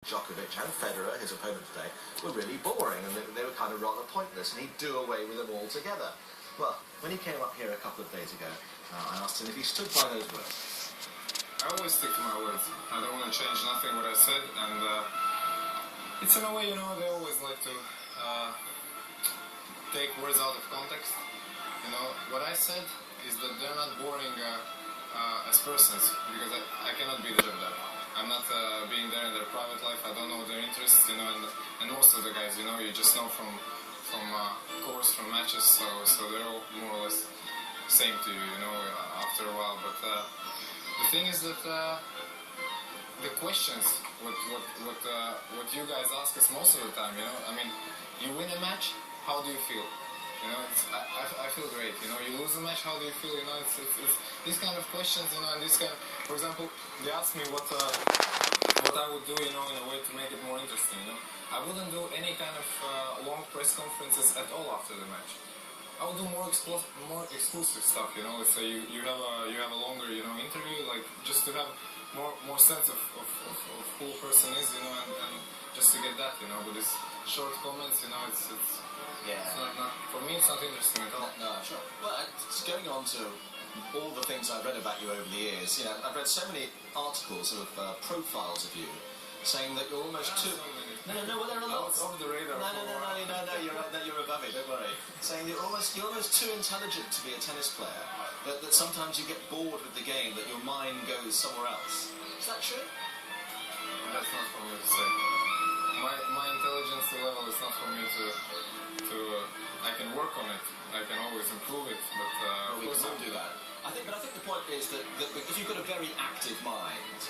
Djokovic and Federer, his opponent today, were really boring and they were kind of rather pointless, and he'd do away with them altogether. Well, when he came up here a couple of days ago, I asked him if he stood by those words. I always stick to my words. I don't want to change nothing what I said, and it's in a way, you know, they always like to take words out of context. You know, what I said is that they're not boring as persons, because I cannot be there. I'm not being there in their private life. I don't know their interests, you know, and most of the guys, you know, you just know from course, from matches, so they're all more or less same to you, you know, after a while. But the thing is that the questions, what you guys ask us most of the time, you know, I mean, you win a match, how do you feel? You know, I feel great. You know, you lose a match, how do you feel? You know, it's these kind of questions, you know, and this kind of, for example, they asked me what I would do, you know, in a way to make it more interesting. You know, I wouldn't do any kind of long press conferences at all after the match. I would do more exclusive stuff. You know, let's say you have a longer, you know, interview, like just to have more sense of who a person is, you know, and just to get that, you know, with these short comments, you know, it's not for me. It's not interesting at all. No, sure. Well, just going on to all the things I've read about you over the years, you know, I've read so many articles of profiles of you saying that you're almost too. No, well, there are a lot. Over the radar. No, you're above it. Don't worry. Saying you're almost too intelligent to be a tennis player. That sometimes you get bored with the game. That your mind goes somewhere else. Is that true? That's not for me to say. My intelligence level is not for me to. I can work on it. I can always improve it. But we can do that. I think the point is that if you've got a very active mind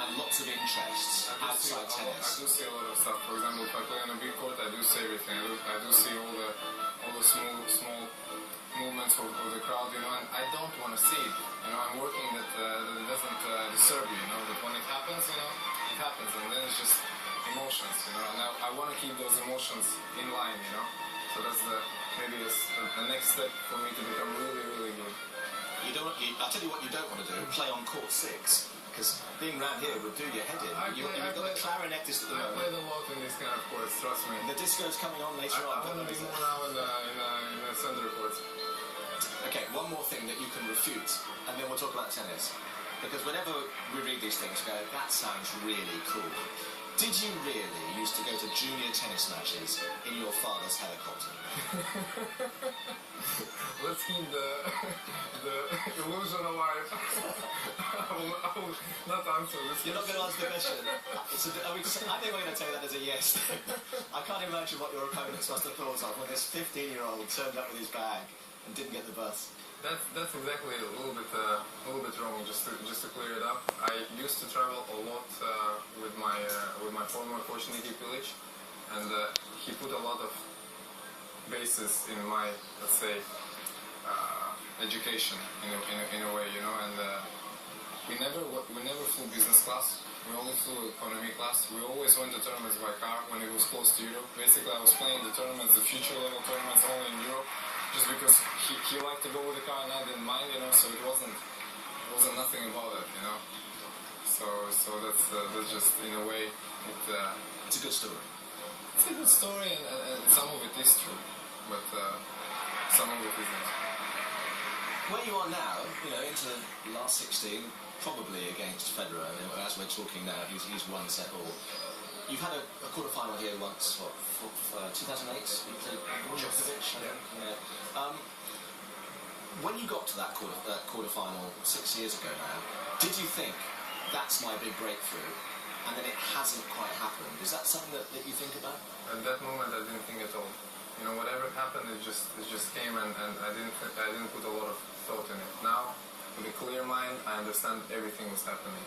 and lots of interests outside tennis. I do see a lot of stuff. For example, if I play on a big court, I do see everything. I do see all the small movements of the crowd, you know, and I don't want to see it. You know, I'm working that it doesn't disturb you, you know, that when it happens, you know, it happens, and then it's just emotions, you know, and I want to keep those emotions in line, you know. So that's maybe a next step for me to become really, really good. I'll tell you what you don't want to do, play on court 6. Because being round here would do your head in. You've got the clarinetist at the moment. I played a lot in this kind of courts, trust me. The disco's coming on later on. I want to be more now in the center courts. Okay, one more thing that you can refute, and then we'll talk about tennis. Because whenever we read these things, we go, that sounds really cool. Did you really used to go to junior tennis matches in your father's helicopter? Let's keep the illusion alive. I will not answer this. You're not going to answer the question. I think we're going to take that as a yes. I can't imagine what your opponents must have thought of when this 15-year-old turned up with his bag and didn't get the bus. That's exactly a little bit wrong. Just to clear it up, I used to travel a lot with my former coach Niki Pilic, and he put a lot of basis in my, let's say, education in a way, you know. And we never flew business class. We only flew economy class. We always went to tournaments by car when it was close to Europe. Basically, I was playing the tournaments, the future level tournaments, only in Europe. Just because he liked to go with the car and I didn't mind, you know, so it wasn't nothing about it, you know. So that's just, in a way, it's a good story. It's a good story, and some of it is true, but some of it isn't. Where you are now, you know, into the last 16, probably against Federer, you know, as we're talking now, he's one set all. You've had a quarter-final here once, 2008? You played Djokovic, I think. Yeah. When you got to that quarter-final 6 years ago now, did you think, that's my big breakthrough, and then it hasn't quite happened? Is that something that you think about? At that moment, I didn't think at all. You know, whatever happened, it just came, and I didn't put a lot of thought in it. Now, with a clear mind, I understand everything was happening.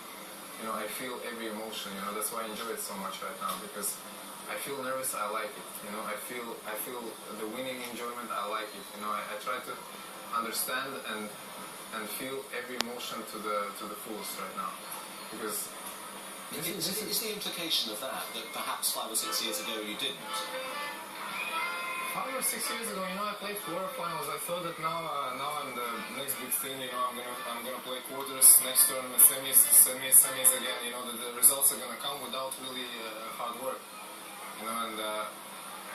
You know, I feel every emotion, you know, that's why I enjoy it so much right now, because I feel nervous, I like it, you know, I feel the winning enjoyment, I like it, you know, I try to understand and feel every emotion to the fullest right now, because is the implication of that perhaps 5 or 6 years ago you didn't? 5 or 6 years ago, you know, I played quarterfinals. I thought that now I'm the next big thing. You know, I'm gonna play quarters, next tournament, semis again. You know, the results are gonna come without really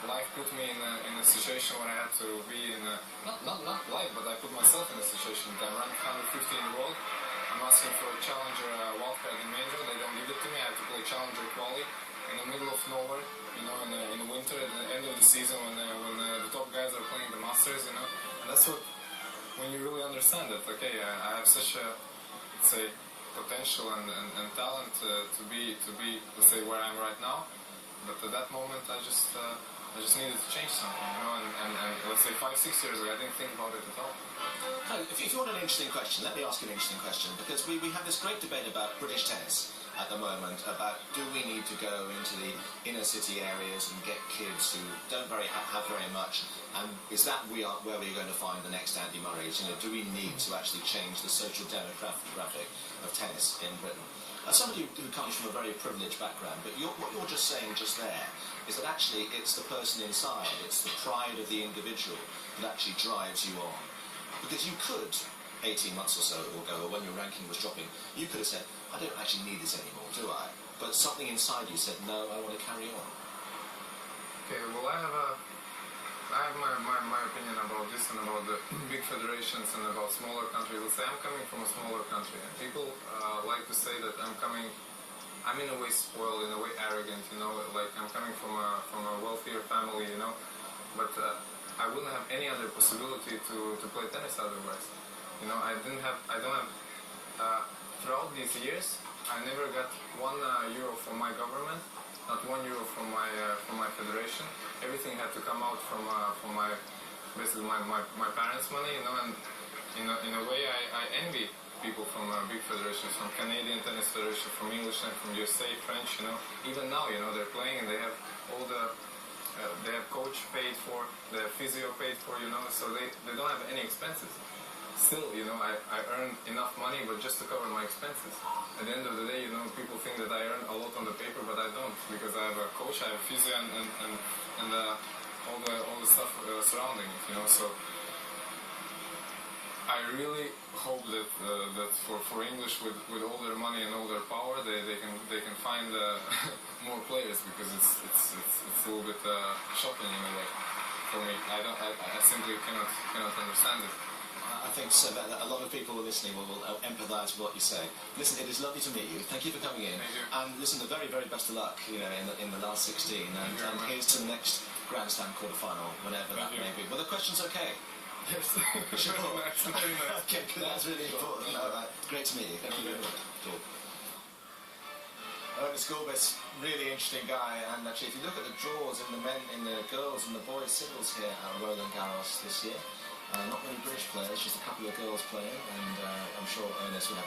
life put me in a situation where I had to be in a, not life, but I put myself in a situation that I'm ranked 150 in the world. I'm asking for a challenger wildcard in major. They don't give it to me. I have to play challenger quali in the middle of nowhere. You know, in the winter, at the end of the season, when the top guys are playing the Masters. You know, and that's what, when you really understand that. Okay, I have such a, let's say, potential and talent to be let's say where I am right now. But at that moment, I just needed to change something, you know, and let's say 5-6 years ago, I didn't think about it at all. If you want an interesting question, let me ask you an interesting question, because we have this great debate about British tennis at the moment, about do we need to go into the inner city areas and get kids who don't have very much, and is that where we're going to find the next Andy Murrays? You know, do we need to actually change the social demographic of tennis in Britain? As somebody who comes from a very privileged background, but what you're just saying just there is that actually it's the person inside, it's the pride of the individual that actually drives you on. Because you could, 18 months or so ago, or when your ranking was dropping, you could have said, I don't actually need this anymore, do I? But something inside you said, no, I want to carry on. Okay, well, I have my opinion about this and about the big federations and about smaller countries. Let's say I'm coming from a smaller country, and people like to say that I'm in a way spoiled, in a way arrogant, you know, like I'm coming from a wealthier family, you know, but I wouldn't have any other possibility to play tennis otherwise. You know, I don't have, throughout these years, I never got €1 from my government, not €1 from my federation. Everything had to come out from my basically my parents' money, you know. And in a way, I envy people from big federations, from Canadian Tennis Federation, from English and from USA, French. You know, even now, you know, they're playing and they have all the they have coach paid for, they have physio paid for, you know, so they don't have any expenses. Still, you know, I earn enough money, but just to cover my expenses. At the end of the day, you know, people think that I earn a lot on the paper, but I don't, because I have a coach, I have physio, and all the stuff surrounding it, you know. So I really hope that for English with all their money and all their power, they can find more players, because it's a little bit shocking in a way for me. I simply cannot understand it. I think so that a lot of people listening will empathise with what you say. Listen, it is lovely to meet you. Thank you for coming in. Thank you. And listen, the very, very best of luck, you know, in the last 16. And here's to the next Grand Slam quarter-final, whenever that may be. Well, the question's okay. Yes. Sure. Very nice. Okay, good. That's really important. All right. Great to meet you. Thank you very much. Cool. Ernest Gulbis, really interesting guy, and actually if you look at the draws in the girls and the boys singles here at Roland Garros this year, not many British players, just a couple of girls playing, and I'm sure Ernest will have a